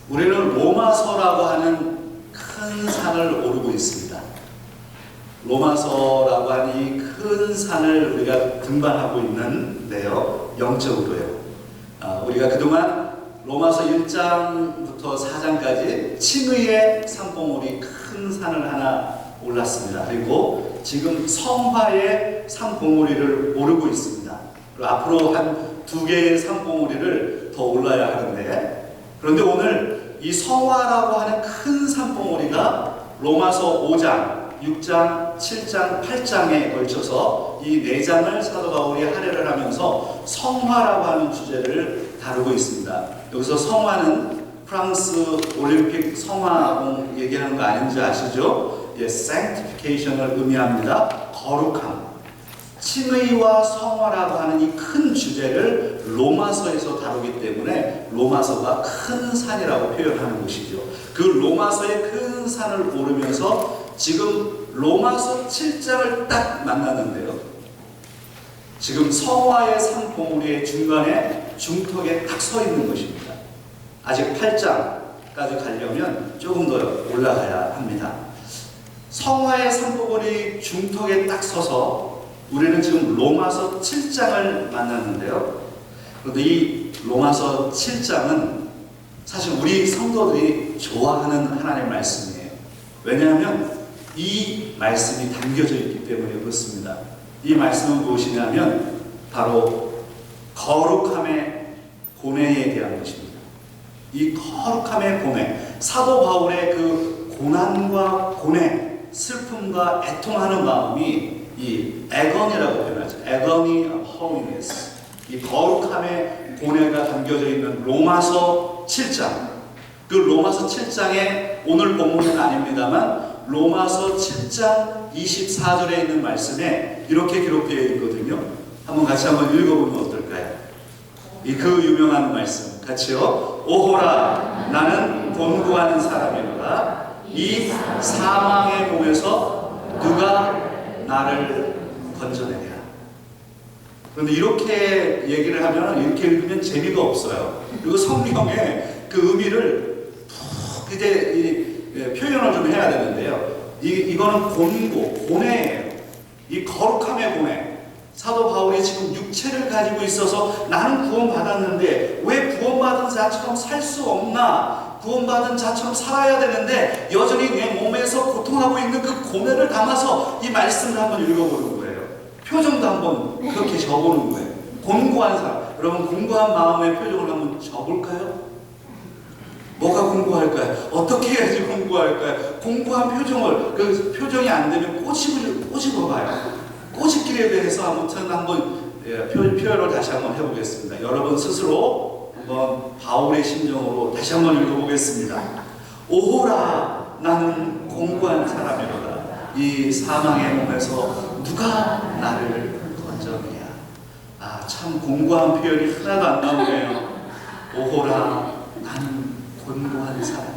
우리는 로마서라고 하는 큰 산을 오르고 있습니다. 로마서라고 하는 이 큰 산을 우리가 등반하고 있는데요. 영적으로요. 우리가 그동안 로마서 1장부터 4장까지 칭의의 산봉우리 큰 산을 하나 올랐습니다. 그리고 지금 성화의 산봉우리를 오르고 있습니다. 그리고 앞으로 한 2개의 산봉우리를 더 올라야 하는데, 그런데 오늘 이 성화라고 하는 큰 산봉우리가 로마서 5장, 6장, 7장, 8장에 걸쳐서 이 4장을 사도 바울이 할애를 하면서 성화라고 하는 주제를 다루고 있습니다. 여기서 성화는 프랑스 올림픽 성화공 얘기하는 거 아닌지 아시죠? 예, sanctification을 의미합니다. 거룩함. 칭의와 성화라고 하는 이 큰 주제를 로마서에서 다루기 때문에 로마서가 큰 산이라고 표현하는 것이죠. 그 로마서의 큰 산을 오르면서 지금 로마서 7장을 딱 만났는데요. 지금 성화의 산봉우리의 중간에 중턱에 딱 서 있는 것입니다. 아직 8장까지 가려면 조금 더 올라가야 합니다. 성화의 산봉우리 중턱에 딱 서서 우리는 지금 로마서 7장을 만났는데요. 그런데 이 로마서 7장은 사실 우리 성도들이 좋아하는 하나님의 말씀이에요. 왜냐하면 이 말씀이 담겨져 있기 때문에 그렇습니다. 이 말씀은 무엇이냐면 바로 거룩함의 고뇌에 대한 것입니다. 이 거룩함의 고뇌, 사도 바울의 그 고난과 고뇌, 슬픔과 애통하는 마음이 이 agony라고 표현하죠. agony of holiness. 이 거룩함의 고뇌가 담겨져 있는 로마서 7장. 그 로마서 7장의 오늘 본문은 아닙니다만 로마서 7장 24절에 있는 말씀에 이렇게 기록되어 있거든요. 같이 한번 읽어보면 어떨까요? 이 그 유명한 말씀 같이요. 오호라 나는 곤고하는 사람이로다. 이 사망의 몸에서 누가 나를 건져내랴. 그런데 이렇게 얘기를 하면, 이렇게 읽으면 재미가 없어요. 그리고 성경의 그 의미를 푹 이제 표현을 좀 해야 되는데요. 이거는 고뇌예요. 이 거룩함의 고뇌. 사도 바울이 지금 육체를 가지고 있어서 나는 구원받았는데 왜 구원받은 자처럼 살 수 없나? 구원받은 자처럼 살아야 되는데 여전히 내 몸에서 고통하고 있는 그 고뇌를 담아서 이 말씀을 한번 읽어보는 거예요. 표정도 한번 그렇게 적어보는 거예요. 곤고한 사람. 여러분, 곤고한 마음의 표정을 한번 적을까요? 뭐가 공부할까요? 어떻게 해야지 공부할까요? 공부한 표정을, 그 표정이 안 되면 꼬집어 봐요. 꼬집기에 대해서 아무튼 한번 표현을 다시 한번 해보겠습니다. 여러분 스스로 한번 바울의 심정으로 다시 한번 읽어보겠습니다. 오호라 나는 공고한 사람이로다. 이 사망의 몸에서 누가 나를 건져내랴. 참 공고한 표현이 하나도 안 나오네요. 오호라 나는 곤고한 사람이야.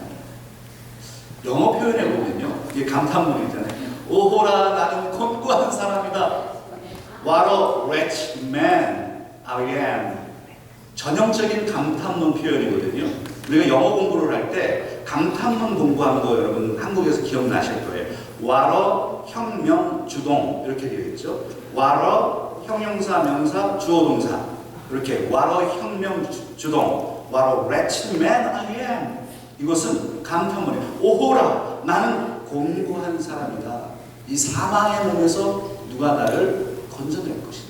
영어 표현해 보면요, 이게 감탄문이잖아요. 오호라 나는 곤고한 사람이다. What a wretched man I am. 전형적인 감탄문 표현이거든요. 우리가 영어 공부를 할 때 감탄문 공부한 거 여러분 한국에서 기억나실 거예요. What a 형명 주동 이렇게 되어 있죠. What a 형용사 명사 주어 동사 이렇게 What a 형명 주동. What a wretched man I am. 이것은 감탄문이에요. 오호라 나는 곤고한 사람이다. 이 사망의 몸에서 누가 나를 건져낼 것이냐.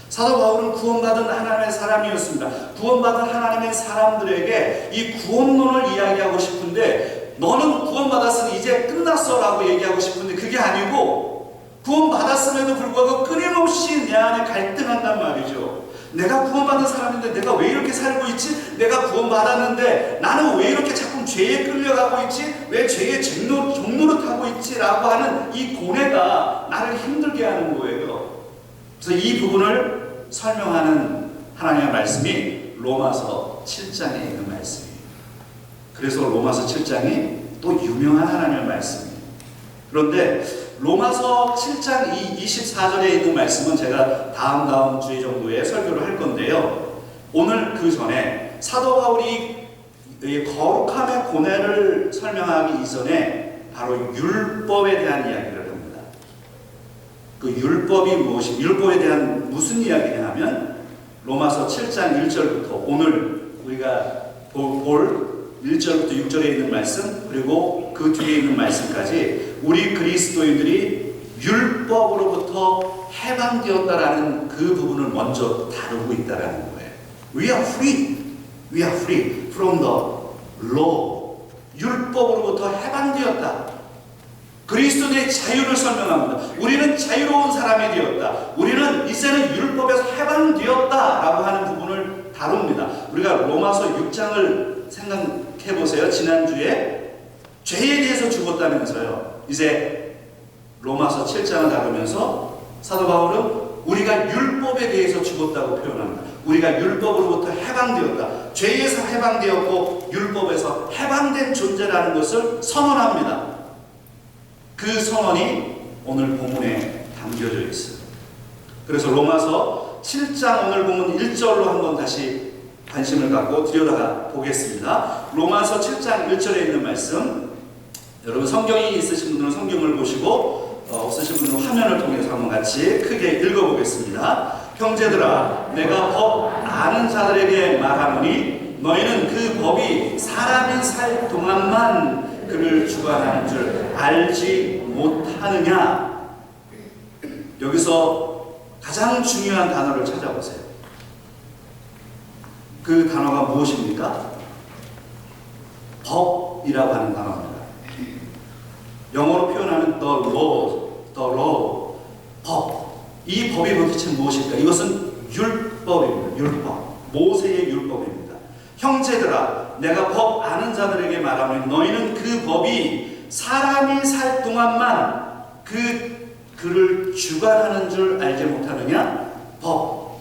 사도 바울은 구원받은 하나님의 사람이었습니다. 구원받은 하나님의 사람들에게 이 구원론을 이야기하고 싶은데, 너는 구원받았으니 이제 끝났어 라고 얘기하고 싶은데 그게 아니고, 구원받았음에도 불구하고 끊임없이 내 안에 갈등한단 말이죠. 내가 구원받은 사람인데 내가 왜 이렇게 살고 있지? 내가 구원받았는데 나는 왜 이렇게 자꾸 죄에 끌려가고 있지? 왜 죄의 종로를 타고 있지? 라고 하는 이 고뇌가 나를 힘들게 하는 거예요. 그래서 이 부분을 설명하는 하나님의 말씀이 로마서 7장에 있는 말씀이에요. 그래서 로마서 7장이 또 유명한 하나님의 말씀이에요. 그런데 로마서 7장 24절에 있는 말씀은 제가 다음 주에 정도에 설교를 할 건데요. 오늘 그 전에 사도 바울이 이 거룩함의 고뇌를 설명하기 이전에 바로 율법에 대한 이야기를 합니다. 그 율법이 무엇이, 율법에 대한 무슨 이야기냐 하면 로마서 7장 1절부터 오늘 우리가 볼 1절부터 6절에 있는 말씀, 그리고 그 뒤에 있는 말씀까지 우리 그리스도인들이 율법으로부터 해방되었다라는 그 부분을 먼저 다루고 있다라는 거예요. We are free. We are free from the law. 율법으로부터 해방되었다. 그리스도의 자유를 설명합니다. 우리는 자유로운 사람이 되었다. 우리는 이제는 율법에서 해방되었다라고 하는 부분을 다룹니다. 우리가 로마서 6장을 생각해 보세요. 지난주에 죄에 대해서 죽었다면서요. 이제 로마서 7장을 다루면서 사도 바울은 우리가 율법에 대해서 죽었다고 표현합니다. 우리가 율법으로부터 해방되었다. 죄에서 해방되었고 율법에서 해방된 존재라는 것을 선언합니다. 그 선언이 오늘 본문에 담겨져 있어요. 그래서 로마서 7장 오늘 본문 1절로 한번 다시 관심을 갖고 들여다가 보겠습니다. 로마서 7장 1절에 있는 말씀, 여러분 성경이 있으신 분들은 성경을 보시고 없으신 분들은 화면을 통해서 한번 같이 크게 읽어보겠습니다. 형제들아, 내가 법 아는 자들에게 말하노니 너희는 그 법이 사람이 살 동안만 그를 주관하는 줄 알지 못하느냐. 여기서 가장 중요한 단어를 찾아보세요. 그 단어가 무엇입니까? 법이라고 하는 단어입니다. 영어로 표현하는 the law, 법. 이 법이 도대체 무엇일까? 이것은 율법입니다. 율법. 모세의 율법입니다. 형제들아, 내가 법 아는 자들에게 말하노니 너희는 그 법이 사람이 살 동안만 그를 주관하는 줄 알지 못하느냐? 법.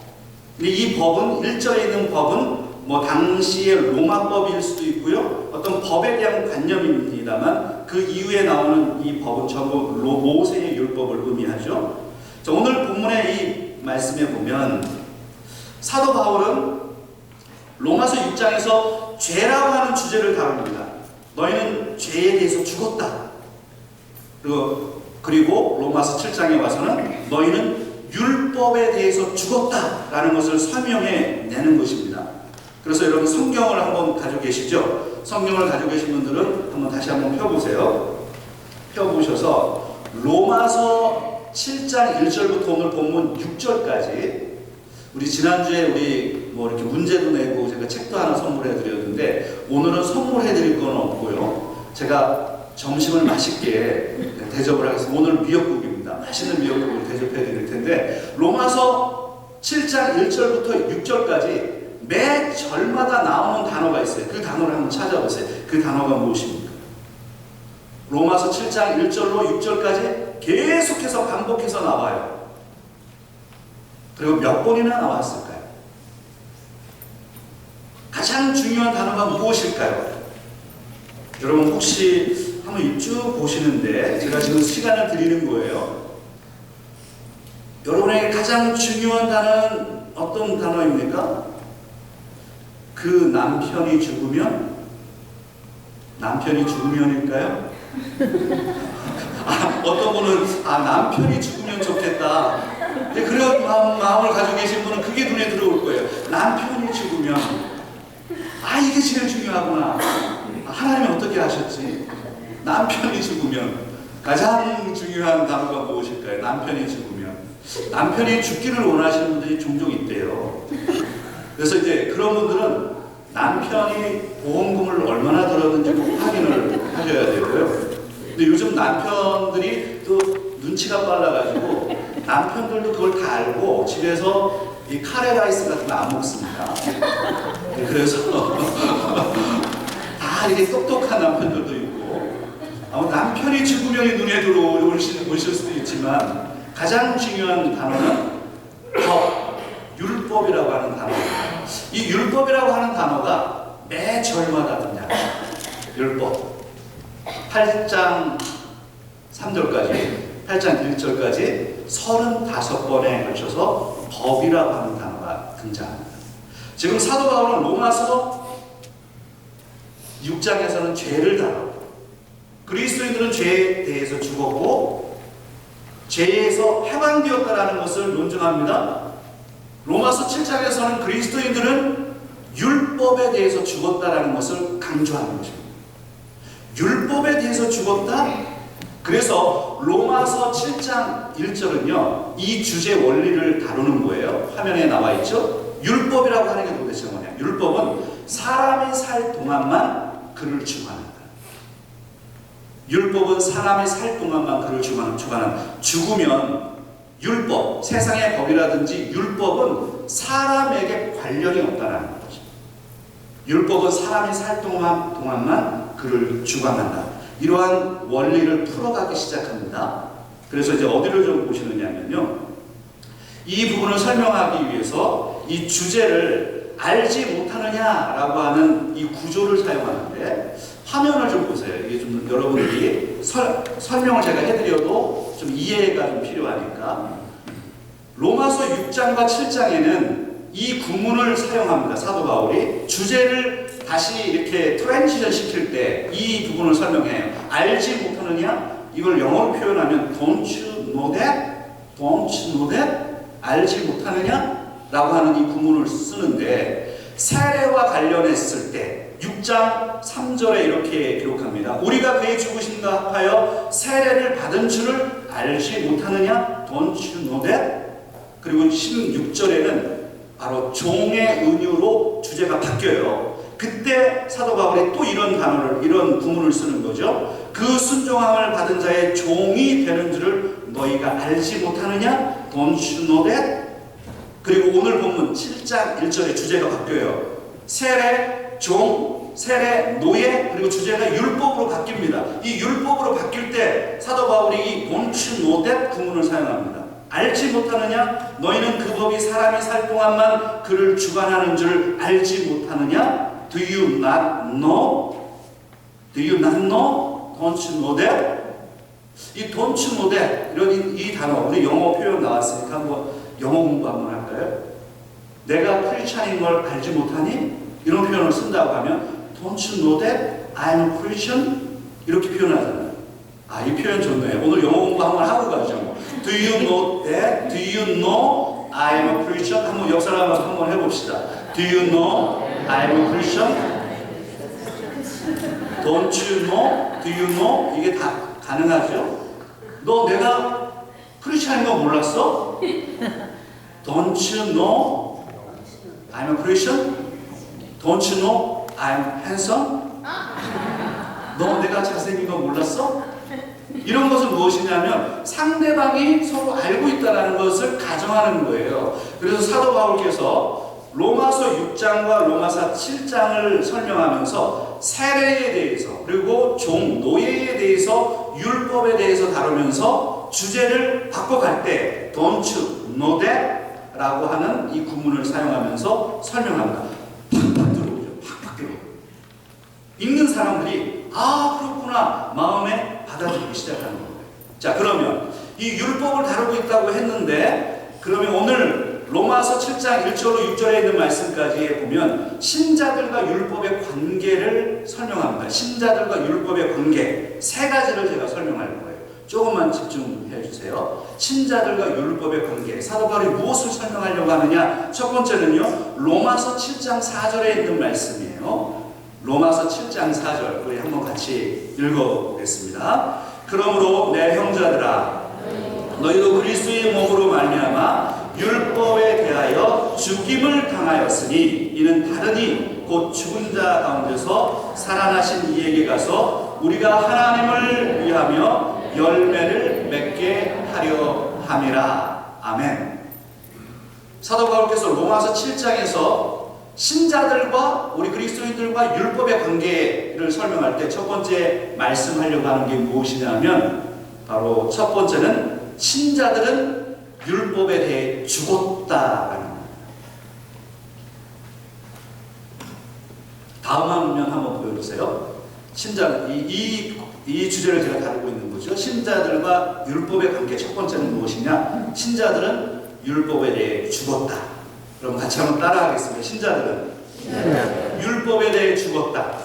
근데 이 법은 1절에 있는 법은 뭐 당시의 로마법일 수도 있고요. 어떤 법에 대한 관념입니다만 그 이후에 나오는 이 법은 전부 모세의 율법을 의미하죠. 자, 오늘 본문의 이 말씀에 보면 사도 바울은 로마서 6장에서 죄라고 하는 주제를 다룹니다. 너희는 죄에 대해서 죽었다. 그리고 로마서 7장에 와서는 너희는 율법에 대해서 죽었다라는 것을 설명해 내는 것입니다. 그래서 여러분 성경을 한번 가지고 계시죠? 성경을 가지고 계신 분들은 한번 다시 한번 펴보세요. 펴보셔서 로마서 7장 1절부터 오늘 본문 6절까지 우리 지난주에 우리 뭐 이렇게 문제도 내고 제가 책도 하나 선물해 드렸는데 오늘은 선물해 드릴 건 없고요. 제가 점심을 맛있게 대접을 하겠습니다. 오늘 미역국입니다. 맛있는 미역국을 대접해 드릴 텐데 로마서 7장 1절부터 6절까지 매 절마다 나오는 단어가 있어요. 그 단어를 한번 찾아보세요. 그 단어가 무엇입니까? 로마서 7장 1절로 6절까지 계속해서 반복해서 나와요. 그리고 몇 번이나 나왔을까요? 가장 중요한 단어가 무엇일까요? 여러분 혹시 한번 쭉 보시는데 제가 지금 시간을 드리는 거예요. 여러분에게 가장 중요한 단어는 어떤 단어입니까? 그 남편이 죽으면? 남편이 죽으면일까요? 어떤 분은 남편이 죽으면 좋겠다. 그런 마음을 가지고 계신 분은 그게 눈에 들어올 거예요. 남편이 죽으면 이게 제일 중요하구나. 하나님은 어떻게 하셨지? 남편이 죽으면 가장 중요한 단어가 무엇일까요? 남편이 죽으면. 남편이 죽기를 원하시는 분들이 종종 있대요. 그래서 이제 그런 분들은 남편이 보험금을 얼마나 들었는지 꼭 확인을 하셔야 되고요. 근데 요즘 남편들이 또 눈치가 빨라가지고 남편들도 그걸 다 알고 집에서 이 카레 라이스 같은 거 안 먹습니다. 그래서 다 이렇게 똑똑한 남편들도 있고 아마 남편이 죽으면 눈에 들어오실 수도 있지만 가장 중요한 단어는 법, 율법이라고 하는 단어입니다. 이 율법이라고 하는 단어가 매 절마다 등장. 율법 8장 3절까지 8장 1절까지 35번에 걸쳐서 법이라고 하는 단어가 등장합니다. 지금 사도 바울은 로마서 6장에서는 죄를 다뤘고, 그리스도인들은 죄에 대해서 죽었고 죄에서 해방되었다라는 것을 논증합니다. 로마서 7장에서는 그리스도인들은 율법에 대해서 죽었다라는 것을 강조하는 것입니다. 율법에 대해서 죽었다? 그래서 로마서 7장 1절은요, 이 주제 원리를 다루는 거예요. 화면에 나와 있죠? 율법이라고 하는 게 도대체 뭐냐? 율법은 사람이 살 동안만 그를 주관한다. 율법은 사람이 살 동안만 그를 주관한다. 죽으면 율법, 세상의 법이라든지 율법은 사람에게 관련이 없다는 거죠. 율법은 사람이 살 동안만 그를 주관한다. 이러한 원리를 풀어가기 시작합니다. 그래서 이제 어디를 좀 보시느냐면요, 이 부분을 설명하기 위해서 이 주제를 알지 못하느냐라고 하는 이 구조를 사용하는데, 화면을 좀 보세요. 이게 좀 여러분들이 설명을 제가 해드려도 좀 이해가 좀 필요하니까. 로마서 6장과 7장에는 이 구문을 사용합니다. 사도 바울이 주제를 다시 이렇게 트랜지션 시킬 때 이 부분을 설명해요. 알지 못하느냐? 이걸 영어로 표현하면 don't you know that? don't you know that? 알지 못하느냐? 라고 하는 이 구문을 쓰는데, 세례와 관련했을 때 6장 3절에 이렇게 기록합니다. 우리가 그의 죽으심과 합하여 세례를 받은 줄을 알지 못하느냐? don't you know that? 그리고 16절에는 바로 종의 은유로 주제가 바뀌어요. 그때 사도 바울이 또 이런 단어를, 이런 구문을 쓰는 거죠. 그 순종함을 받은 자의 종이 되는 줄을 너희가 알지 못하느냐? Don't you know that? 그리고 오늘 본문 7장 1절에 주제가 바뀌어요. 세례, 종, 세례, 노예, 그리고 주제가 율법으로 바뀝니다. 이 율법으로 바뀔 때 사도 바울이 이 Don't you know that 구문을 사용합니다. 알지 못하느냐? 너희는 그 법이 사람이 살 동안만 그를 주관하는 줄 알지 못하느냐? Do you not know? Do you not know? Don't you know that? 이 don't you know that, 이런 이 단어, 우리 영어 표현 나왔으니까 한번 영어 공부 한번 할까요? 내가 크리스찬인 걸 알지 못하니? 이런 표현을 쓴다고 하면 Don't you know that I'm a Christian? 이렇게 표현하잖아요. 아, 이 표현 좋네요. 오늘 영어 공부 한번 하고 가죠. Do you know that? Do you know I'm a Christian? 한번 역사를 한번 해봅시다. Do you know I'm a Christian? Don't you know? Do you know? 이게 다 가능하죠? 너 내가 크리스찬인 거 몰랐어? Don't you know I'm a Christian? Don't you know I'm handsome? 너 내가 잘생긴 거 몰랐어? 이런 것은 무엇이냐면 상대방이 서로 알고 있다는 것을 가정하는 거예요. 그래서 사도 바울께서 로마서 6장과 로마서 7장을 설명하면서 세례에 대해서, 그리고 종, 노예에 대해서, 율법에 대해서 다루면서 주제를 바꿔갈 때 Don't you know that? 라고 하는 이 구문을 사용하면서 설명합니다. 팍팍 들어오죠. 팍팍 들어오죠. 읽는 사람들이 아, 그렇구나 마음에 받아들이기 시작하는 거예요. 자, 그러면 이 율법을 다루고 있다고 했는데, 그러면 오늘 로마서 7장 1절로 6절에 있는 말씀까지 보면 신자들과 율법의 관계를 설명합니다. 신자들과 율법의 관계 세 가지를 제가 설명할 거예요. 조금만 집중해 주세요. 신자들과 율법의 관계, 사도 바울이 무엇을 설명하려고 하느냐? 첫 번째는요, 로마서 7장 4절에 있는 말씀이에요. 로마서 7장 4절, 우리 한번 같이 읽어보겠습니다. 그러므로 내 형제들아, 너희도 그리스도의 몸으로 말미암아 율법에 대하여 죽임을 당하였으니 이는 다르니 곧 죽은 자 가운데서 살아나신 이에게 가서 우리가 하나님을 위하며 열매를 맺게 하려 함이라. 아멘. 사도 바울께서 로마서 7장에서 신자들과 우리 그리스도인들과 율법의 관계를 설명할 때 첫 번째 말씀하려고 하는 게 무엇이냐면, 바로 첫 번째는 신자들은 율법에 대해 죽었다라는 겁니다. 다음 화면 한번 보여주세요. 이 주제를 제가 다루고 있는 거죠. 신자들과 율법의 관계 첫 번째는 무엇이냐? 신자들은 율법에 대해 죽었다. 그럼 같이 한번 따라하겠습니다. 신자들은 율법에 대해 죽었다.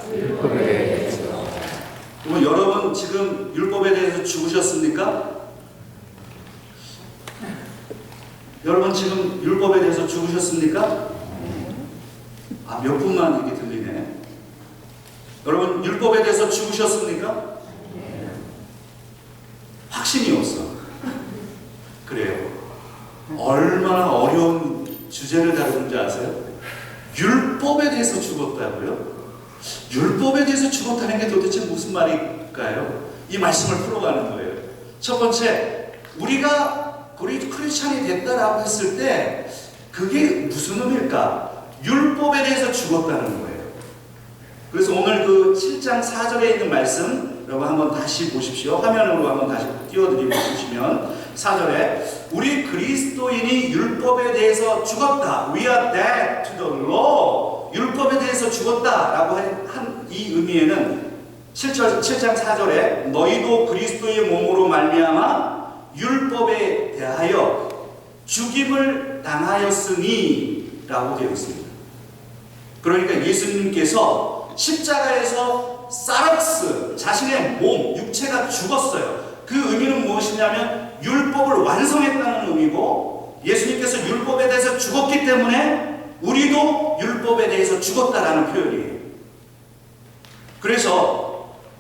그럼 여러분 지금 율법에 대해서 죽으셨습니까? 여러분 지금 율법에 대해서 죽으셨습니까? 몇 분만 이게 들리네. 여러분 율법에 대해서 죽으셨습니까? 확신이 없어. 그래요. 얼마나 어려운 주제를 다루는지 아세요? 율법에 대해서 죽었다고요? 율법에 대해서 죽었다는 게 도대체 무슨 말일까요? 이 말씀을 풀어가는 거예요. 첫 번째, 우리가 크리스찬이 됐다라고 했을 때 그게 무슨 의미일까? 율법에 대해서 죽었다는 거예요. 그래서 오늘 그 7장 4절에 있는 말씀 여러분 한번 다시 보십시오. 화면으로 한번 다시 띄워드리고 보시면 4절에 우리 그리스도인이 율법에 대해서 죽었다. We are dead to the law. 율법에 대해서 죽었다라고 한 이 의미에는 7장 4절에 너희도 그리스도의 몸으로 말미암아 율법에 대하여 죽임을 당하였으니 라고 되어 있습니다. 그러니까 예수님께서 십자가에서 사락스, 자신의 몸, 육체가 죽었어요. 그 의미는 무엇이냐면 율법을 완성했다는 의미고, 예수님께서 율법에 대해서 죽었기 때문에 우리도 율법에 대해서 죽었다라는 표현이에요. 그래서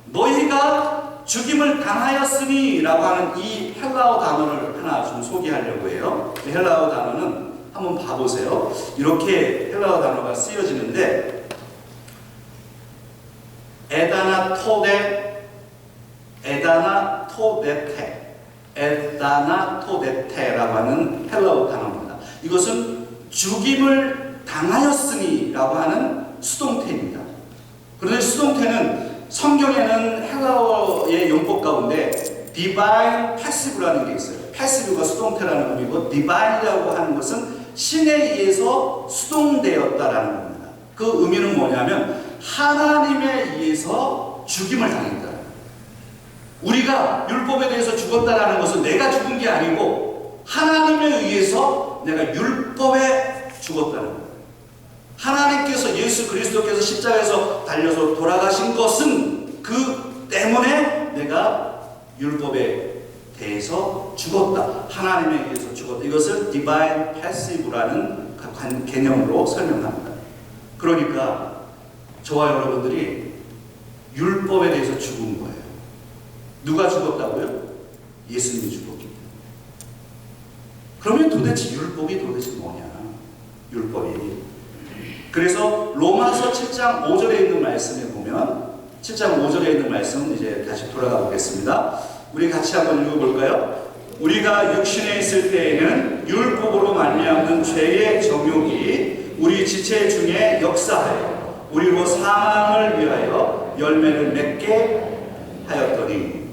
너희가 죽임을 당하였으니 라고 하는 이 헬라어 단어를 하나 좀 소개하려고 해요. 이 헬라어 단어는 한번 봐보세요. 이렇게 헬라어 단어가 쓰여지는데 에다나토데테라고 하는 헬라어 단어입니다. 이것은 죽임을 당하였으니 라고 하는 수동태입니다. 그런데 수동태는 성경에는 헬라어의 용법 가운데 divine passive라는 게 있어요. passive가 수동태라는 의미고 divine이라고 하는 것은 신에 의해서 수동되었다라는 겁니다. 그 의미는 뭐냐면 하나님에 의해서 죽임을 당했다. 우리가 율법에 대해서 죽었다라는 것은 내가 죽은 게 아니고 하나님에 의해서 내가 율법에 죽었다는 거예요. 하나님께서 예수 그리스도께서 십자가에서 달려서 돌아가신 것은 그 때문에 내가 율법에 대해서 죽었다. 하나님에 의해서 죽었다. 이것을 divine passive라는 개념으로 설명합니다. 그러니까 저와 여러분들이 율법에 대해서 죽은 거예요. 누가 죽었다고요? 예수님이 죽었기 때문에. 그러면 도대체 율법이 도대체 뭐냐? 율법이. 그래서 로마서 7장 5절에 있는 말씀에 보면 7장 5절에 있는 말씀 이제 다시 돌아가 보겠습니다. 우리 같이 한번 읽어볼까요? 우리가 육신에 있을 때에는 율법으로 말미암는 죄의 정욕이 우리 지체 중에 역사하여 우리로 사망을 위하여 열매를 맺게 하였더니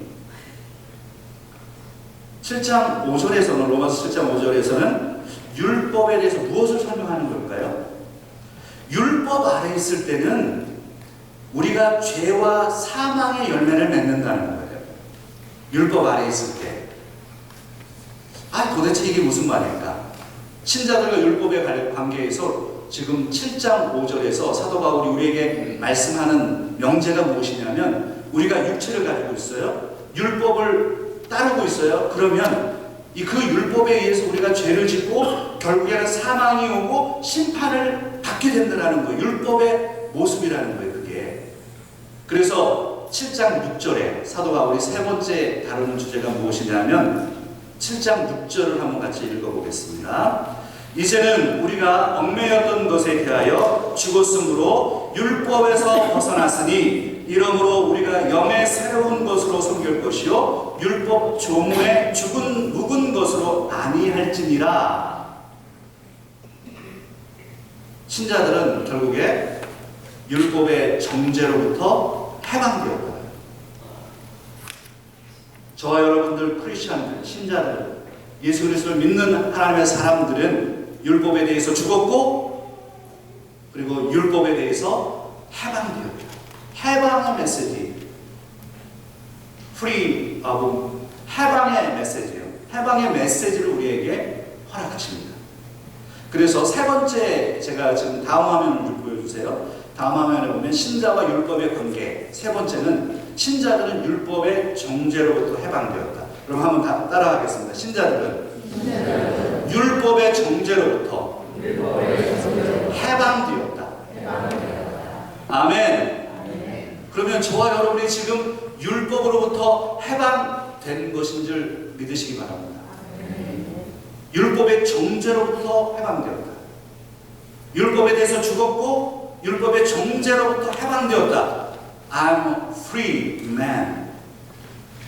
7장 5절에서는 로마서 7장 5절에서는 율법에 대해서 무엇을 설명하는 걸까요? 율법 아래 있을 때는 우리가 죄와 사망의 열매를 맺는다는 거예요. 율법 아래 있을 때. 도대체 이게 무슨 말일까? 신자들과 율법의 관계에서 지금 7장 5절에서 사도 바울이 우리에게 말씀하는 명제가 무엇이냐면 우리가 육체를 가지고 있어요. 율법을 따르고 있어요. 그러면 그 율법에 의해서 우리가 죄를 짓고 결국에는 사망이 오고 심판을 받게 된다는 거예요. 율법의 모습이라는 거예요. 그게. 그래서 7장 6절에 사도 바울이 세 번째 다루는 주제가 무엇이냐면 7장 6절을 한번 같이 읽어보겠습니다. 이제는 우리가 얽매였던 것에 대하여 죽었으므로 율법에서 벗어났으니 이러므로 우리가 영의 새로운 것으로 섬길 것이요 율법 조문에 묵은 것으로 아니할지니라. 신자들은 결국에 율법의 정죄로부터 해방되었다. 저와 여러분들 크리스천들, 신자들, 예수 그리스도를 믿는 하나님의 사람들은 율법에 대해서 죽었고 그리고 율법에 대해서 해방되었다. 해방의 메시지, free of 해방의 메시지예요. 해방의 메시지를 우리에게 허락하십니다. 그래서 세 번째 제가 지금 다음 화면을 보여주세요. 보여주세요. 다음 화면에 보면 신자와 율법의 관계. 세 번째는 신자들은 율법의 정죄로부터 해방되었다. 그럼 한번 다 따라하겠습니다. 신자들은 율법의 정죄로부터 해방되었다. 아멘. 그러면 저와 여러분이 지금 율법으로부터 해방된 것인 줄 믿으시기 바랍니다. 율법의 정죄로부터 해방되었다. 율법에 대해서 죽었고 율법의 정죄로부터 해방되었다. I'm free man.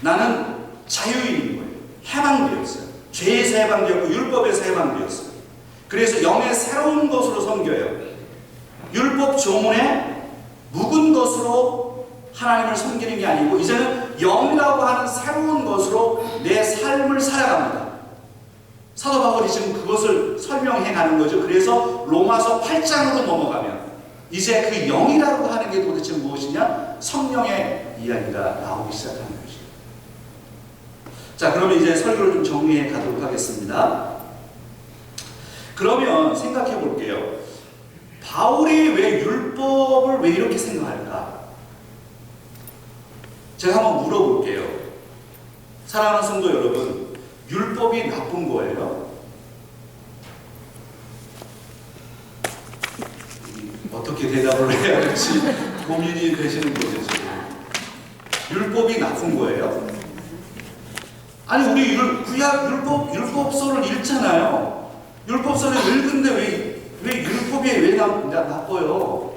나는 자유인인 거예요. 해방되었어요. 죄에서 해방되었고 율법에서 해방되었어요. 그래서 영의 새로운 것으로 섬겨요. 율법 조문에 묵은 것으로 하나님을 섬기는 게 아니고 이제는 영이라고 하는 새로운 것으로 내 삶을 살아갑니다. 사도 바울이 지금 그것을 설명해 가는 거죠. 그래서 로마서 8장으로 넘어가면 이제 그 영이라고 하는 게 도대체 무엇이냐? 성령의 이야기가 나오기 시작하는 거죠. 자, 그러면 이제 설교를 좀 정리해 가도록 하겠습니다. 그러면 생각해 볼게요. 바울이 왜 율법을 왜 이렇게 생각할까? 제가 한번 물어볼게요. 사랑하는 성도 여러분, 율법이 나쁜 거예요? 어떻게 대답을 해야 될지 고민이 되시는 거죠, 지금. 율법이 나쁜 거예요? 아니, 우리 율법서를 읽잖아요. 율법서를 읽는데 왜 율법이 왜 나빠요?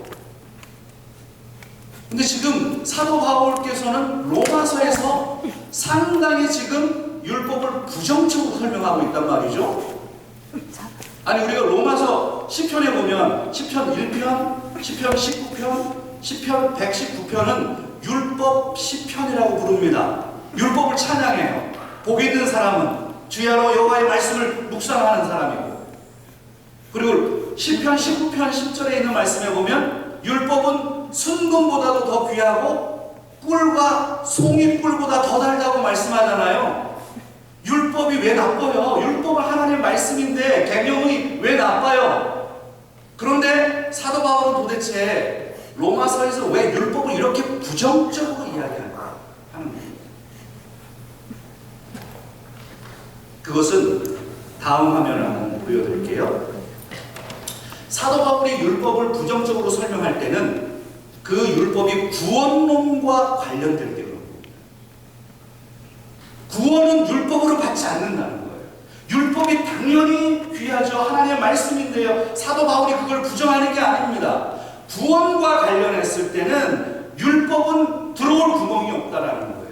근데 지금 사도 바울께서는 로마서에서 상당히 지금 율법을 부정적으로 설명하고 있단 말이죠. 아니, 우리가 로마서 시편에 보면 시편 1편, 시편 19편, 시편 119편은 율법 시편이라고 부릅니다. 율법을 찬양해요. 복 있는 사람은 주야로 여호와의 말씀을 묵상하는 사람이고, 그리고 시편 19편 10절에 있는 말씀에 보면 율법은 순금보다도 더 귀하고 꿀과 송이꿀보다 더 달다고 말씀하잖아요. 율법이 왜 나빠요? 율법은 하나님의 말씀인데 계명이 왜 나빠요? 그런데 사도 바울은 도대체 로마서에서 왜 율법을 이렇게 부정적으로 이야기할까 하는 거예요. 그것은 다음 화면을 한번 보여드릴게요. 사도 바울이 율법을 부정적으로 설명할 때는 그 율법이 구원론과 관련될 때 그런 겁니다. 구원은 율법으로 받지 않는다는 거예요. 율법이 당연히 귀하죠. 하나님의 말씀인데요. 사도 바울이 그걸 부정하는 게 아닙니다. 구원과 관련했을 때는 율법은 들어올 구멍이 없다라는 거예요.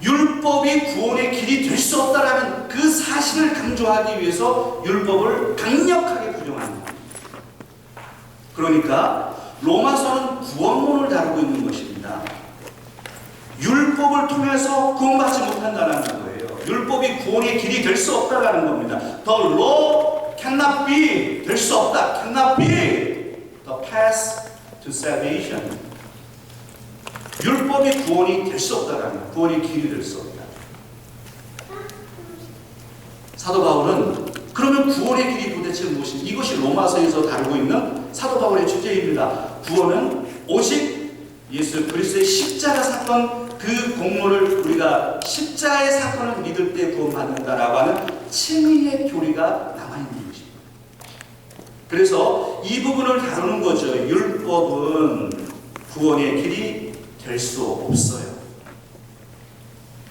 율법이 구원의 길이 될 수 없다라는 그 사실을 강조하기 위해서 율법을 강력하게 부정합니다. 그러니까 로마서는 구원론을 다루고 있는 것입니다. 율법을 통해서 구원받지 못한다는 거예요. 율법이 구원의 길이 될 수 없다라는 겁니다. The law cannot be, 될 수 없다. cannot be the path to salvation. 율법이 구원이 될 수 없다라는 거예요. 구원의 길이 될 수 없다. 사도 바울은 그러면 구원의 길이 도대체 무엇인지, 이것이 로마서에서 다루고 있는 사도 바울의 주제입니다. 구원은 오직 예수 그리스도의 십자가 사건, 그 공로를 우리가 십자가의 사건을 믿을 때 구원받는다라고 하는 칭의의 교리가 남아있는 것입니다. 그래서 이 부분을 다루는 거죠. 율법은 구원의 길이 될 수 없어요.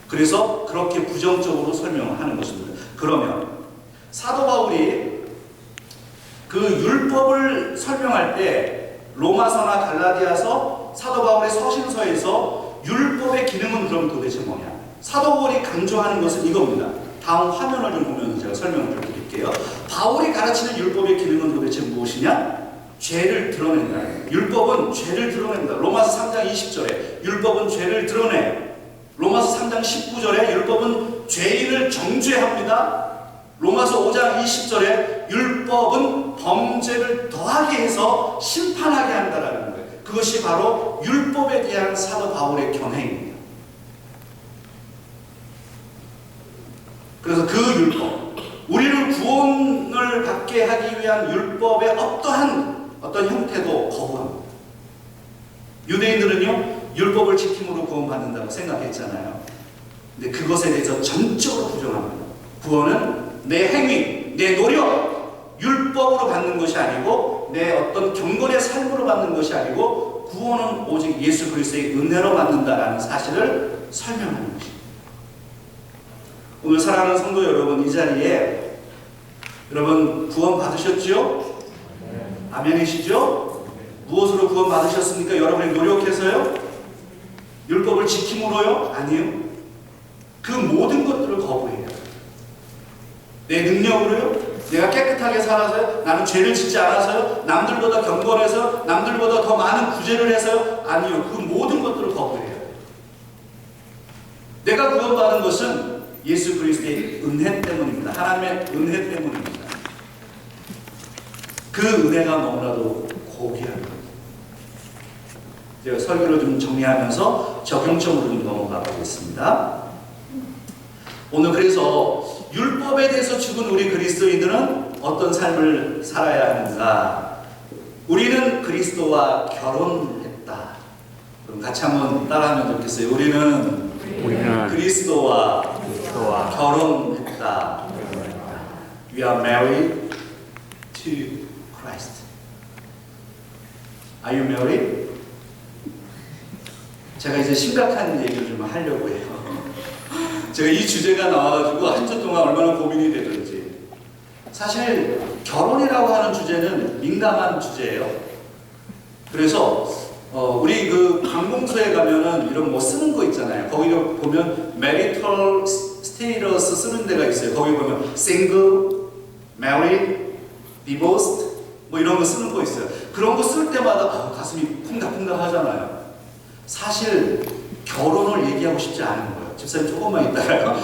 그래서 그렇게 부정적으로 설명을 하는 것입니다. 그러면 사도 바울이 그 율법을 설명할 때 로마서나 갈라디아서, 사도 바울의 서신서에서 율법의 기능은 그럼 도대체 뭐냐? 사도 바울이 강조하는 것은 이겁니다. 다음 화면을 좀 보면서 제가 설명을 좀 드릴게요. 바울이 가르치는 율법의 기능은 도대체 무엇이냐? 죄를 드러낸다. 율법은 죄를 드러낸다. 로마서 3장 20절에 율법은 죄를 드러내. 로마서 3장 19절에 율법은 죄인을 정죄합니다. 로마서 5장 20절에 율법은 범죄를 더하게 해서 심판하게 한다라는 거예요. 그것이 바로 율법에 대한 사도 바울의 견해입니다. 그래서 그 율법, 우리를 구원을 받게 하기 위한 율법의 어떠한 어떤 형태도 거부합니다. 유대인들은요, 율법을 지킴으로 구원받는다고 생각했잖아요. 근데 그것에 대해서 전적으로 부정합니다. 구원은 내 행위, 내 노력, 율법으로 받는 것이 아니고 내 어떤 경건의 삶으로 받는 것이 아니고 구원은 오직 예수 그리스도의 은혜로 받는다라는 사실을 설명하는 것입니다. 오늘 사랑하는 성도 여러분, 이 자리에 여러분 구원 받으셨죠? 아멘이시죠? 무엇으로 구원 받으셨습니까? 여러분이 노력해서요? 율법을 지킴으로요? 아니요. 그 모든 것들을 거부해요. 내 능력으로요? 내가 깨끗하게 살아서요? 나는 죄를 짓지 않아서요? 남들보다 경건해서? 남들보다 더 많은 구제를 해서요? 아니요. 그 모든 것들을 거부해요. 내가 구원받은 것은 예수 그리스도의 은혜 때문입니다. 하나님의 은혜 때문입니다. 그 은혜가 너무나도 고귀합니다. 제가 설교를 좀 정리하면서 적용적으로 좀 넘어가 보겠습니다. 오늘 그래서 율법에 대해서 죽은 우리 그리스도인들은 어떤 삶을 살아야 하는가? 우리는 그리스도와 결혼했다. 그럼 같이 한번 따라하면 좋겠어요. 우리는 그리스도와 결혼했다. We are married to Christ. Are you married? 제가 이제 심각한 얘기를 좀 하려고 해요. 제가 이 주제가 나와가지고 한 주 동안 얼마나 고민이 되던지. 사실 결혼이라고 하는 주제는 민감한 주제예요. 그래서 우리 그 관공서에 가면은 이런 뭐 쓰는 거 있잖아요. 거기 보면 marital status 쓰는 데가 있어요. 거기 보면 single, married, divorced 뭐 이런 거 쓰는 거 있어요. 그런 거 쓸 때마다 가슴이 쿵닥쿵닥 하잖아요. 사실 결혼을 얘기하고 싶지 않은 거예요. 집사님 조금만 있다가요.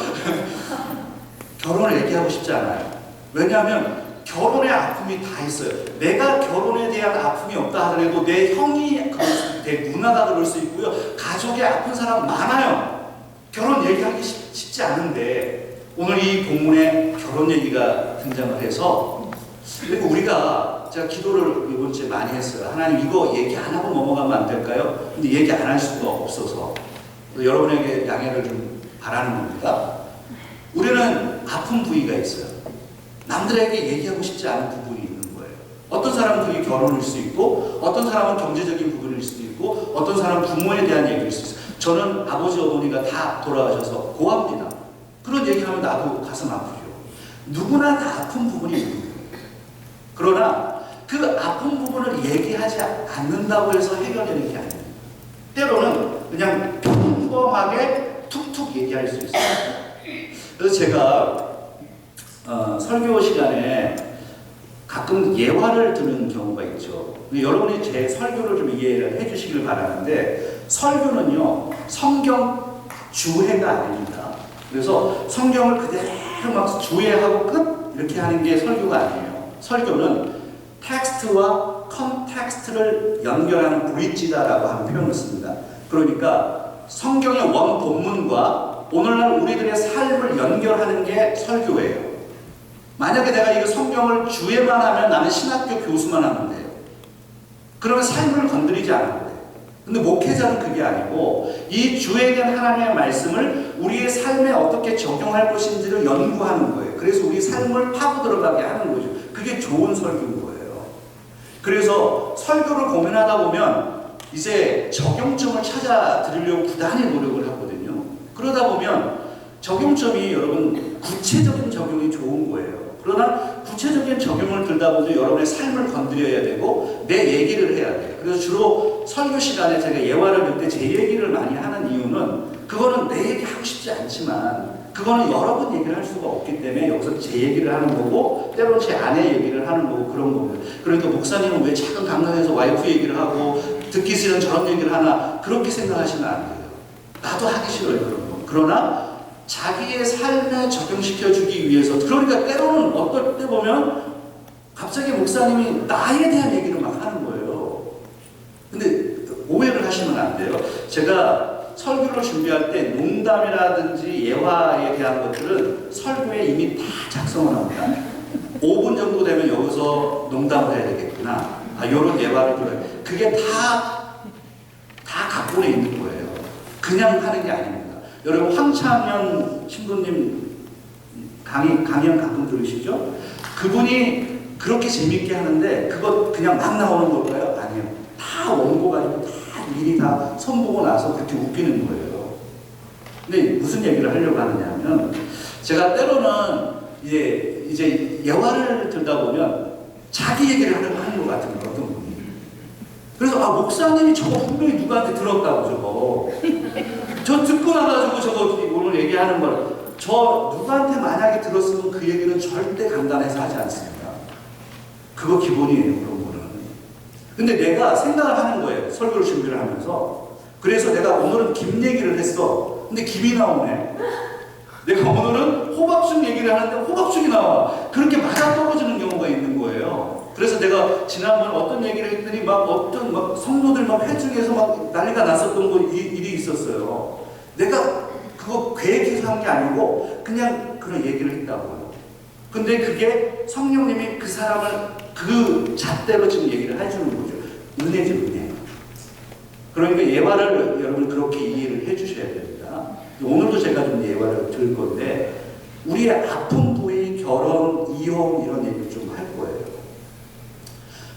결혼을 얘기하고 싶지 않아요. 왜냐하면 결혼의 아픔이 다 있어요. 내가 결혼에 대한 아픔이 없다 하더라도 내 형이 그럴 수 있고, 내 누나가 그럴 수 있고요. 가족에 아픈 사람 많아요. 결혼 얘기하기 쉽지 않은데 오늘 이 본문에 결혼 얘기가 등장을 해서 그리고 우리가 제가 기도를 이번 주에 많이 했어요. 하나님 이거 얘기 안 하고 넘어가면 안 될까요? 근데 얘기 안 할 수가 없어서 여러분에게 양해를 좀 바라는 겁니다. 우리는 아픈 부위가 있어요. 남들에게 얘기하고 싶지 않은 부분이 있는 거예요. 어떤 사람은 그게 결혼일 수 있고 어떤 사람은 경제적인 부분일 수도 있고 어떤 사람은 부모에 대한 얘기일 수 있어요. 저는 아버지 어머니가 다 돌아가셔서 고아입니다. 그런 얘기하면 나도 가슴 아프죠. 누구나 다 아픈 부분이 있는 거예요. 그러나 그 아픈 부분을 얘기하지 않는다고 해서 해결되는 게 아니에요. 때로는 그냥 평범하게 툭툭 얘기할 수 있어요. 그래서 제가 설교 시간에 가끔 예화를 듣는 경우가 있죠. 여러분이 제 설교를 좀 이해를 해주시길 바라는데 설교는요 성경 주해가 아닙니다. 그래서 성경을 그대로 막 주해하고 끝 이렇게 하는 게 설교가 아니에요. 설교는 텍스트와 컨텍스트를 연결하는 브릿지다라고 하는 표현을 씁니다. 그러니까 성경의 원 본문과 오늘날 우리들의 삶을 연결하는 게 설교예요. 만약에 내가 이거 성경을 주에만 하면 나는 신학교 교수만 하면 돼요. 그러면 삶을 건드리지 않는 거예요. 근데 목회자는 그게 아니고 이 주에 대한 하나님의 말씀을 우리의 삶에 어떻게 적용할 것인지를 연구하는 거예요. 그래서 우리 삶을 파고 들어가게 하는 거죠. 그게 좋은 설교인 거예요. 그래서 설교를 고민하다 보면 이제 적용점을 찾아 드리려고 부단히 노력을 하거든요. 그러다 보면 적용점이 여러분 구체적인 적용이 좋은 거예요. 그러나 구체적인 적용을 들다 보면 여러분의 삶을 건드려야 되고 내 얘기를 해야 돼요. 그래서 주로 설교 시간에 제가 예화를 볼 때 제 얘기를 많이 하는 이유는 그거는 내 얘기 하고 싶지 않지만 그거는 여러 번 얘기를 할 수가 없기 때문에 여기서 제 얘기를 하는 거고 때로는 제 아내 얘기를 하는 거고 그런 겁니다. 그러니까 목사님은 왜 작은 강단에서 와이프 얘기를 하고 듣기 싫은 저런 얘기를 하나 그렇게 생각하시면 안 돼요. 나도 하기 싫어요 그런 거. 그러나 자기의 삶에 적용시켜주기 위해서 그러니까 때로는 어떨 때 보면 갑자기 목사님이 나에 대한 얘기를 막 하는 거예요. 근데 오해를 하시면 안 돼요. 제가 설교를 준비할 때 농담이라든지 예화에 대한 것들은 설교에 이미 다 작성을 합니다. 5분 정도 되면 여기서 농담을 해야 되겠구나. 요 이런 예화를 들어요. 그게 다 각본에 있는 거예요. 그냥 하는 게 아닙니다. 여러분 황창현 신부님 강연 가끔 들으시죠? 그분이 그렇게 재밌게 하는데 그거 그냥 막 나오는 걸까요? 아니에요. 다 원고 가지고 다 미리 다 선보고 나서 그렇게 웃기는 거예요. 근데 무슨 얘기를 하려고 하느냐면 제가 때로는 이제 예화를 들다 보면 자기 얘기를 하는 것 같은 거 어떤 분이. 그래서 목사님이 저거 분명히 누구한테 들었다고 저거. 저 듣고 나가지고 저거 오늘 얘기하는 걸 저 누구한테 만약에 들었으면 그 얘기는 절대 간단해서 하지 않습니다. 그거 기본이에요, 그런 거는. 근데 내가 생각을 하는 거예요, 설교를 준비를 하면서. 그래서 내가 오늘은 김 얘기를 했어. 근데 김이 나오네. 내가 오늘은 호박죽 얘기를 하는데 호박죽이 나와. 그렇게 맞아떨어지는 경우가 있는 거예요. 그래서 내가 지난번 어떤 얘기를 했더니 어떤 성도들 회중에서 난리가 났었던 일이 있었어요. 내가 그거 계획해서 한 게 아니고 그냥 그런 얘기를 했다고요. 근데 그게 성령님이 그 사람을 그 잣대로 지금 얘기를 해주는 거죠. 은혜죠, 은혜. 그러니까 예화를 여러분 그렇게 이해를 해주셔야 됩니다. 오늘도 제가 좀 예화를 들 건데 우리의 아픈 부위, 결혼, 이혼 이런 얘기를 좀 할 거예요.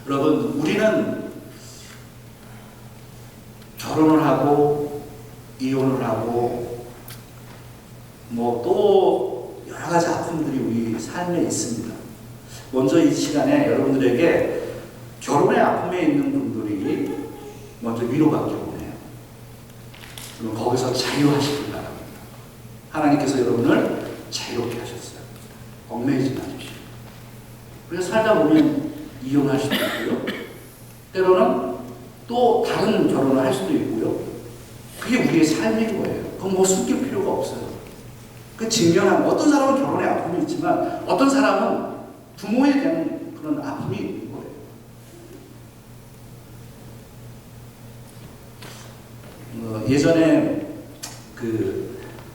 여러분 우리는 결혼을 하고 이혼을 하고 또 여러 가지 아픔들이 우리 삶에 있습니다. 먼저 이 시간에 여러분들에게 결혼의 아픔에 있는 분들이 먼저 위로받기 원해요. 그럼 거기서 자유하시길 바랍니다. 하나님께서 여러분을 자유롭게 하셨어요. 얽매이지 마십시오. 그래서 살다 보면 이혼할 수도 있고요. 때로는 또 다른 결혼을 할 수도 있고요. 그게 우리의 삶인 거예요. 그건 숨길 필요가 없어요. 그 직면한 어떤 사람은 결혼에 아픔이 있지만 어떤 사람은 부모에 대한 그런 아픔이 있는 거예요. 예전에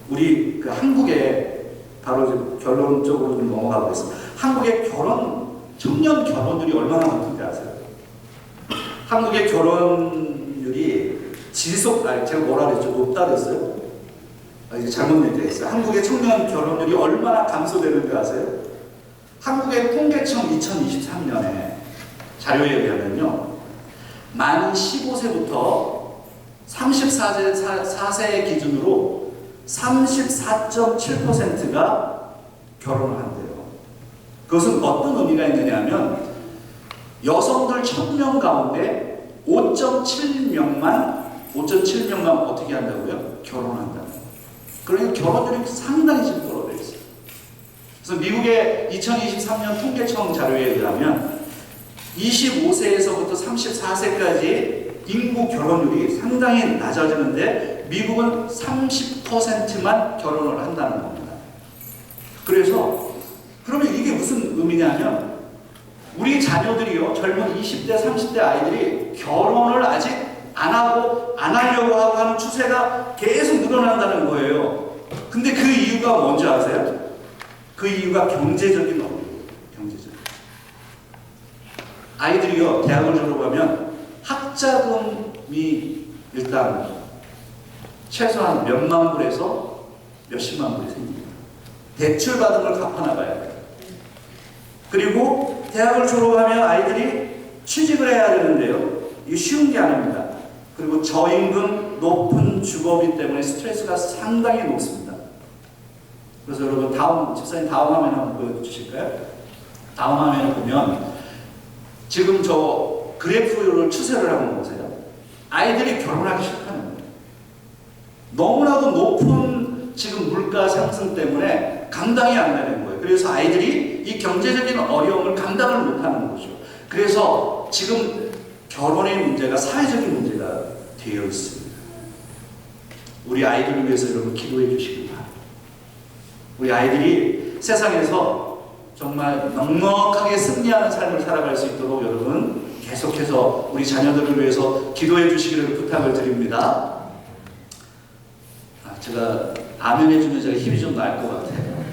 우리 한국에 바로 이제 결론적으로 좀 넘어가고 있습니다. 한국의 청년 결혼율이 얼마나 높은지 아세요? 한국의 결혼율이 제가 뭐라 그랬죠? 높다 그랬어요? 이제 잘못 얘기했어요. 한국의 청년 결혼율이 얼마나 감소되는지 아세요? 한국의 통계청 2023년에 자료에 의하면요, 만 15세부터 34세 기준으로 34.7%가 결혼을 한대요. 그것은 어떤 의미가 있느냐 하면 여성들 1000명 가운데 5.7명만 어떻게 한다고요? 결혼한다. 그러니까 결혼율이 상당히 지금 떨어져 있어요. 그래서 미국의 2023년 통계청 자료에 의하면 25세에서부터 34세까지 인구 결혼율이 상당히 낮아지는데 미국은 30%만 결혼을 한다는 겁니다. 그러면 이게 무슨 의미냐면 우리 자녀들이요, 젊은 20대, 30대 아이들이 결혼을 아직 안 하려고 하는 추세가 계속 늘어난다는 거예요. 근데 그 이유가 뭔지 아세요? 그 이유가 경제적인 어려움이에요. 경제적. 아이들이요, 대학을 졸업하면 학자금이 일단 최소한 몇만 불에서 몇십만 불이 생깁니다. 대출 받은 걸 갚아나가야 돼요. 그리고 대학을 졸업하면 아이들이 취직을 해야 되는데요, 이게 쉬운 게 아닙니다. 그리고 저임금, 높은 주거비 때문에 스트레스가 상당히 높습니다. 그래서 여러분 집사님 다음 화면 한번 보여주실까요? 다음 화면을 보면 지금 저 그래프를 추세를 한번 보세요. 아이들이 결혼하기 시작하는 거예요. 너무나도 높은 지금 물가 상승 때문에 감당이 안 되는 거예요. 그래서 아이들이 이 경제적인 어려움을 감당을 못하는 거죠. 그래서 지금 결혼의 문제가 사회적인 문제가 되어 있습니다. 우리 아이들을 위해서 여러분 기도해 주시기 바랍니다. 우리 아이들이 세상에서 정말 넉넉하게 승리하는 삶을 살아갈 수 있도록 여러분 계속해서 우리 자녀들을 위해서 기도해 주시기를 부탁을 드립니다. 제가 아멘 해주면 제가 힘이 좀 날 것 같아요.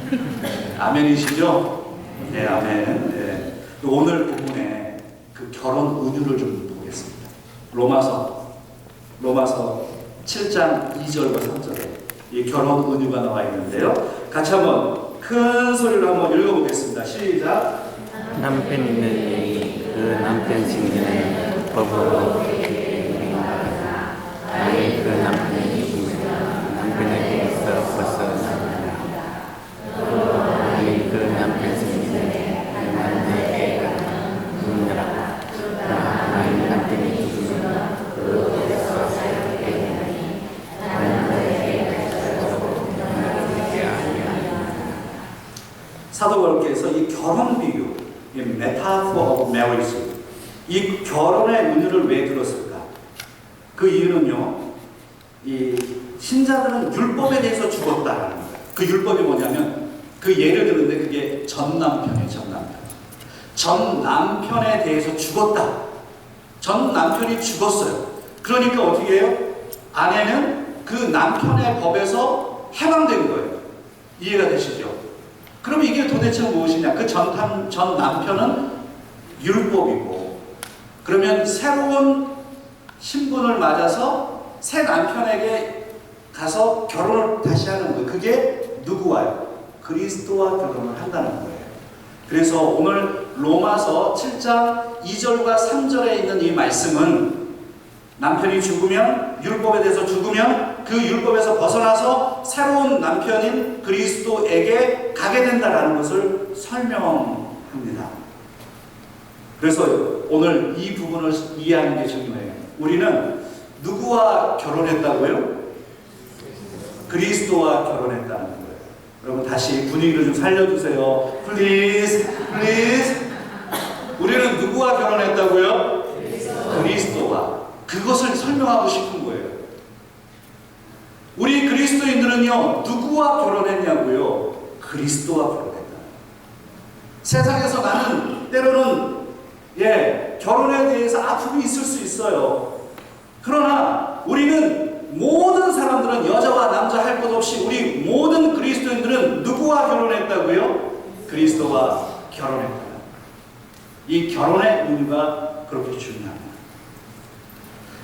아멘이시죠? 네, 아멘. 네. 오늘 부분에 그 결혼 은유를 좀 보겠습니다. 로마서 7장 2절과 3절에 이 결혼 은유가 나와 있는데요. 같이 한번 큰 소리로 한번 읽어보겠습니다. 시작. 남편 있는 그 남편 생기는 법으로 나의 그 남편이 죽으면 남편에게서 벗어나느니라. 나의 그 남편 생기는 남편에게 죽느라. 나의 남편이 죽으면 그 법에서 살게 되느니 나는 너에게서 너에게 아니하리라. 사도 바울께서 이 결혼 비유, 이 metaphor of marriage, 이 결혼의 은유를 왜 들었을까? 그 이유는요, 이 신자들은 율법에 대해서 죽었다라는 거예요. 그 율법이 뭐냐면, 그 예를 들는데 그게 전 남편이에요, 전 남편. 전 남편에 대해서 죽었다. 전 남편이 죽었어요. 그러니까 어떻게 해요? 아내는 그 남편의 법에서 해방된 거예요. 이해가 되시죠? 그럼 이게 도대체 무엇이냐? 그 전 남편은 율법이고, 그러면 새로운 신분을 맞아서 새 남편에게 가서 결혼을 다시 하는 거예요. 그게 누구와요? 그리스도와 결혼을 한다는 거예요. 그래서 오늘 로마서 7장 2절과 3절에 있는 이 말씀은 남편이 죽으면, 율법에 대해서 죽으면 그 율법에서 벗어나서 새로운 남편인 그리스도에게 가게 된다는 것을 설명합니다. 그래서 오늘 이 부분을 이해하는 게 중요해요. 우리는 누구와 결혼했다고요? 그리스도와 결혼했다는 거예요. 여러분 다시 분위기를 좀 살려주세요. Please. 우리는 누구와 결혼했다고요? 그리스도와. 그것을 설명하고 싶은 거예요. 우리 그리스도인들은요, 누구와 결혼했냐고요? 그리스도와 결혼했다. 세상에서 나는 때로는 결혼에 대해서 아픔이 있을 수 있어요. 그러나 우리는 모든 사람들은 여자와 남자 할 것 없이 우리 모든 그리스도인들은 누구와 결혼했다고요? 그리스도와 결혼했다. 이 결혼의 의미가 그렇게 중요합니다.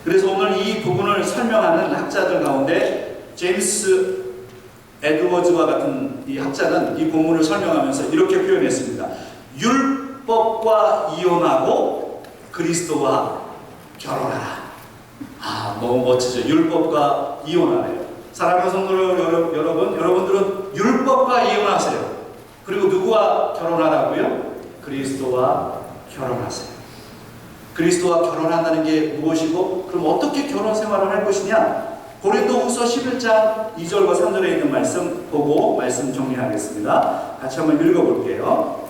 그래서 오늘 이 부분을 설명하는 학자들 가운데 제임스 에드워즈와 같은 이 학자는 이 본문을 설명하면서 이렇게 표현했습니다. 율법과 이혼하고 그리스도와 결혼하라. 너무 멋지죠. 율법과 이혼하래요. 사랑하는 성도 여러분들은 율법과 이혼하세요. 그리고 누구와 결혼하라고요? 그리스도와 결혼하세요. 그리스도와 결혼한다는 게 무엇이고, 그럼 어떻게 결혼 생활을 할 것이냐? 고린도후서 11장 2절과 3절에 있는 말씀 보고 말씀 정리하겠습니다. 같이 한번 읽어볼게요.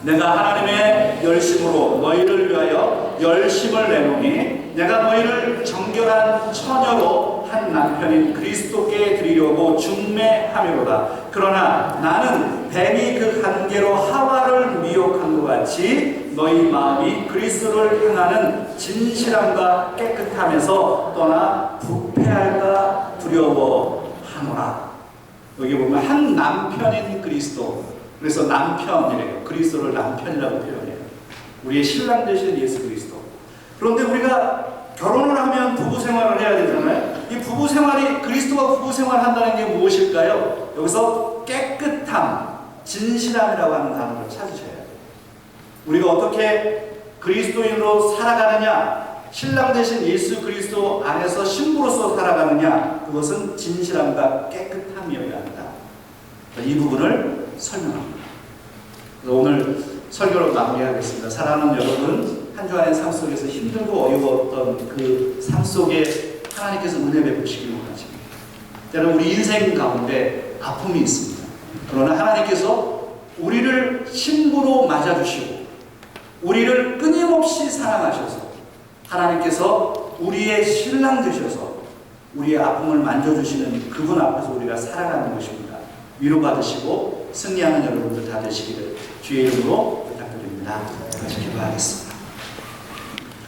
내가 하나님의 열심으로 너희를 위하여 열심을 내노니 내가 너희를 정결한 처녀로 한 남편인 그리스도께 드리려고 중매하미로다. 그러나 나는 뱀이 그 한계로 하와를 미혹한 것 같이 너희 마음이 그리스도를 향하는 진실함과 깨끗함에서 떠나 부패할까 두려워하노라. 여기 보면 한 남편인 그리스도, 그래서 남편이래요. 그리스도를 남편이라고 표현해요. 우리의 신랑 되신 예수 그리스도. 그런데 우리가 결혼을 하면 부부 생활을 해야 되잖아요. 이 부부 생활이, 그리스도와 부부 생활을 한다는 게 무엇일까요? 여기서 깨끗함, 진실함이라고 하는 단어를 찾으셔야 돼요. 우리가 어떻게 그리스도인으로 살아가느냐, 신랑 되신 예수 그리스도 안에서 신부로서 살아가느냐, 그것은 진실함과 깨끗함이어야 한다. 이 부분을 설명합니다. 그래서 오늘 설교를 마무리하겠습니다. 사랑하는 여러분, 한 주간의 삶 속에서 힘들고 어려웠던 그 삶 속에 하나님께서 은혜 베푸시길 원하십니다. 때로는 우리 인생 가운데 아픔이 있습니다. 그러나 하나님께서 우리를 신부로 맞아주시고 우리를 끊임없이 사랑하셔서 하나님께서 우리의 신랑 되셔서 우리의 아픔을 만져주시는 그분 앞에서 우리가 살아가는 것입니다. 위로받으시고 승리하는 여러분들 다 되시기를 주의 이름으로 부탁드립니다. 같이 기도하겠습니다.